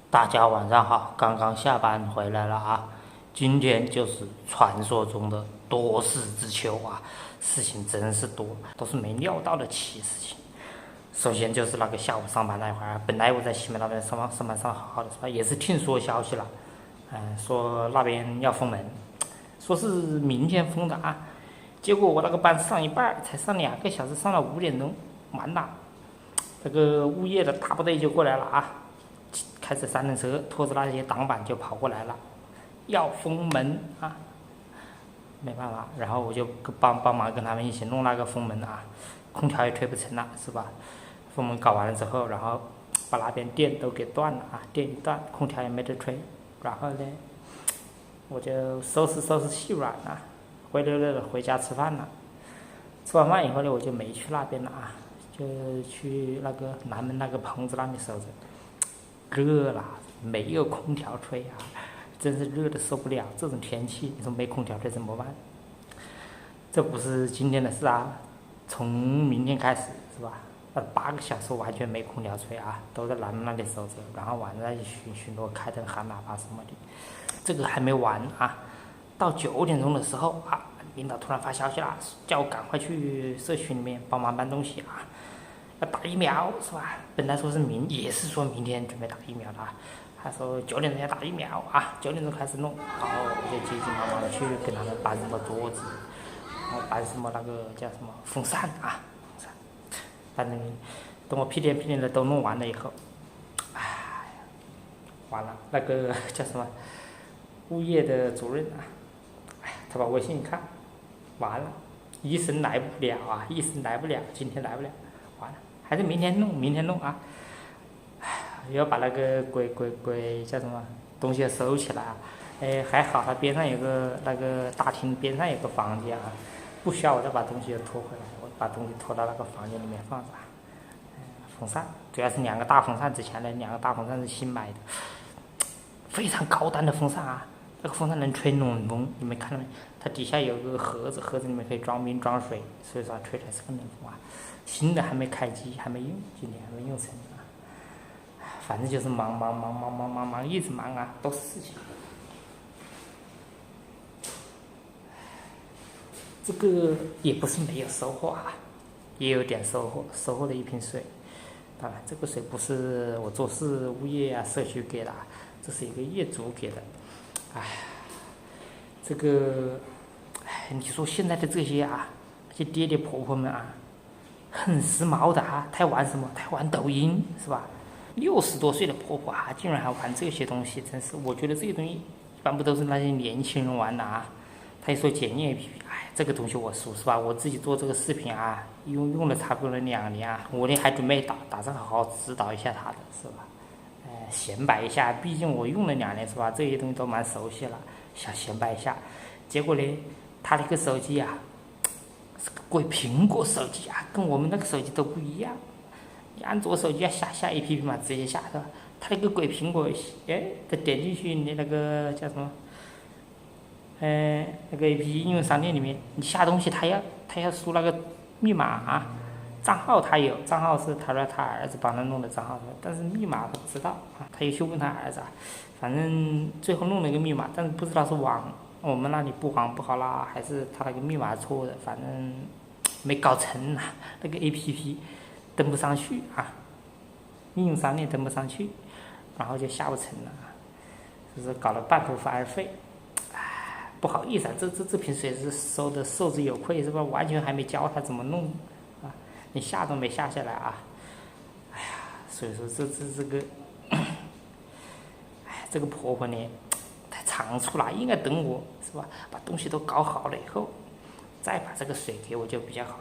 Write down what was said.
大家晚上好，刚刚下班回来了啊。今天就是传说中的多事之秋啊，事情真是多，都是没料到的奇事情。首先就是那个下午上班那会儿，本来我在西门那边上班上好好的是吧，也是听说消息了，说那边要封门，说是明天封的啊。结果我那个班上一半，才上2个小时，上到5点钟，完了，那个物业的大部队就过来了啊。开着3轮车拖着那些挡板就跑过来了，要封门啊！没办法，然后我就帮忙跟他们一起弄那个封门啊，空调也推不成了，是吧？封门搞完了之后，然后把那边电都给断了啊，电一断，空调也没得吹，然后呢，我就收拾细软了，灰溜溜的回家吃饭了。吃完饭以后呢，我就没去那边了啊，就去那个南门那个棚子那里守着。热了，没有空调吹啊，真是热的受不了。这种天气，你说没空调吹怎么办？这不是今天的事啊，从明天开始是吧？8个小时完全没空调吹啊，都在南门那里守着，然后晚上巡逻，开灯喊喇叭什么的。这个还没完啊，到9点钟的时候啊，领导突然发消息了，叫我赶快去社区里面帮忙搬东西啊。要打疫苗是吧？本来说是也是说明天准备打疫苗的，他说9点钟要打疫苗啊，9点钟开始弄，然后我就急急忙忙的去跟他们搬什么桌子，然后搬什么那个叫什么风扇啊，反正等我屁颠的都弄完了以后，完了，那个叫什么物业的主任啊，他把微信一看，完了，医生来不了啊，今天来不了。完了，还是明天弄啊！要把那个鬼叫什么东西收起来啊！还好它边上有个那个大厅边上有个房间啊，不需要我再把东西拖回来，我把东西拖到那个房间里面放着。风扇主要是2个大风扇，之前的2个大风扇是新买的，非常高端的风扇啊！这个风扇能吹冷风，你们看到没？它底下有个盒子，盒子里面可以装冰装水，所以说吹出来是个冷风啊。新的还没开机，还没用，今年还没用成啊。反正就是忙，一直忙啊，都是事情。这个也不是没有收获啊，也有点收获，收获了一瓶水。当然，这个水不是我做事物业啊社区给的，这是一个业主给的。这个，你说现在的这些啊，这些爹爹婆婆们啊。很时髦的啊，他玩什么？他玩抖音是吧？60多岁的婆婆啊，竟然还玩这些东西，真是，我觉得这些东西一般不都是那些年轻人玩的啊？他一说检验 APP，这个东西我熟是吧？我自己做这个视频啊，用了差不多2年啊，我呢还准备打算好好指导一下他的是吧？显摆一下，毕竟我用了2年是吧？这些东西都蛮熟悉了，想显摆一下，结果呢，他那个手机啊。鬼苹果手机啊，跟我们那个手机都不一样。你安卓手机要下 APP 嘛，直接下是吧？它那个鬼苹果，它点进去你那个叫什么？那个 APP 应用商店里面，你下东西它要输那个密码啊，账号他有，账号是他说他儿子帮他弄的账号，但是密码他不知道啊，他又去问他儿子啊，反正最后弄了一个密码，但是不知道是我们那里不好啦，还是他那个密码错的，反正没搞成啊，那个 APP 登不上去啊，应用商店登不上去，然后就下不成了，就是搞了半途而废。不好意思啊，这瓶水是收的受之有愧是吧？完全还没教他怎么弄啊，你下都没下下来啊，所以说这个，这个婆婆呢。长处了，应该等我是吧？把东西都搞好了以后，再把这个水给我就比较好。